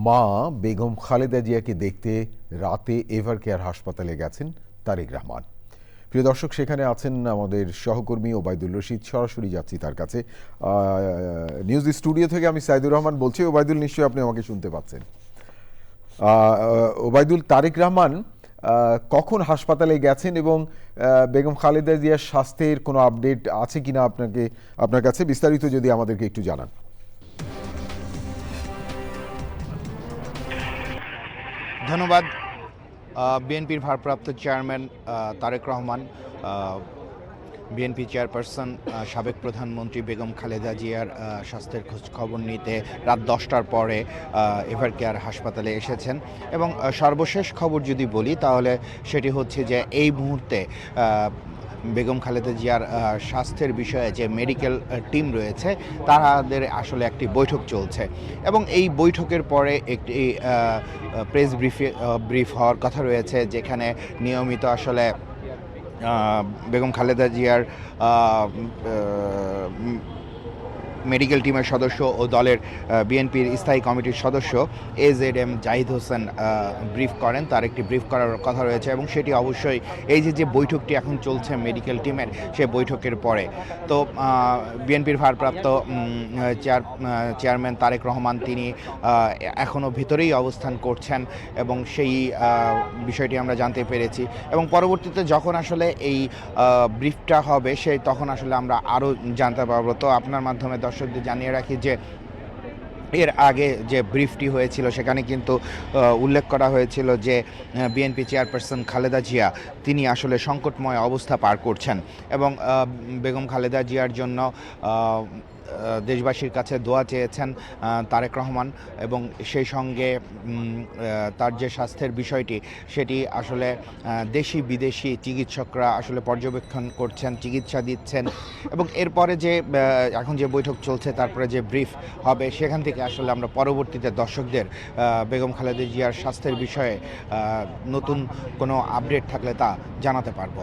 মা বেগম খালেদা জিয়াকে দেখতে রাতে এভার কেয়ার হাসপাতালে গেছেন তারেক রহমান। প্রিয় দর্শক, সেখানে আছেন আমাদের সহকর্মী ওবায়দুল রশিদ। সরাসরি যাচ্ছি তার কাছে। নিউজ স্টুডিও থেকে আমি সাইদুর রহমান বলছি। ওবায়দুল, নিশ্চয়ই আপনি আমাকে শুনতে পাচ্ছেন। ওবায়দুল, তারেক রহমান কখন হাসপাতালে গেছেন এবং বেগম খালেদা জিয়ার স্বাস্থ্যের কোনো আপডেট আছে কিনা আপনার কাছে বিস্তারিত যদি আমাদেরকে একটু জানান। ধন্যবাদ। বিএনপির ভারপ্রাপ্ত chairman Tarique Rahman, BNP chairperson সাবেক প্রধানমন্ত্রী বেগম খালেদা জিয়ার স্বাস্থ্যের খোঁজ খবর নিতে রাত 10টার পরে এভার কেয়ার হাসপাতালে এসেছেন। এবং সর্বশেষ খবর যদি বলি তাহলে সেটি হচ্ছে যে এই মুহূর্তে বেগম খালেদা জিয়ার স্বাস্থ্যের বিষয়ে যে মেডিকেল টিম রয়েছে তাদের আসলে একটি বৈঠক চলছে এবং এই বৈঠকের পরে একটি প্রেস ব্রিফ হওয়ার কথা রয়েছে, যেখানে নিয়মিত আসলে বেগম খালেদা জিয়ার মেডিকেল টিমের সদস্য ও দলের বিএনপির স্থায়ী কমিটির সদস্য AZM জাহিদ হোসেন ব্রিফ করেন। তার একটি ব্রিফ করার কথা রয়েছে এবং সেটি অবশ্যই এই যে বৈঠকটি এখন চলছে মেডিকেল টিমের, সে বৈঠকের পরে। তো বিএনপির ভারপ্রাপ্ত চেয়ারম্যান তারেক রহমান তিনি এখনও ভিতরেই অবস্থান করছেন এবং সেই বিষয়টি আমরা জানতে পেরেছি। এবং পরবর্তীতে যখন আসলে এই ব্রিফটা হবে তখন আসলে আমরা আরও জানতে পারবো। তো আপনার মাধ্যমে দর্শকদের জানিয়ে রাখি যে এর আগে যে ব্রিফটি হয়েছিল সেখানে কিন্তু উল্লেখ করা হয়েছিল যে বিএনপি চেয়ারপারসন খালেদা জিয়া তিনি আসলে সংকটময় অবস্থা পার করছেন এবং বেগম খালেদা জিয়ার জন্য দেশবাসীর কাছে দোয়া চেয়েছেন তারেক রহমান এবং সেই সঙ্গে তার যে স্বাস্থ্যের বিষয়টি সেটি আসলে দেশি বিদেশি চিকিৎসকরা আসলে পর্যবেক্ষণ করছেন, চিকিৎসা দিচ্ছেন এবং এরপরে যে এখন যে বৈঠক চলছে তারপরে যে ব্রিফ হবে সেখান থেকে আসলে আমরা পরবর্তীতে দর্শকদের বেগম খালেদা জিয়ার স্বাস্থ্যের বিষয়ে নতুন কোনো আপডেট থাকলে তা জানাতে পারবো।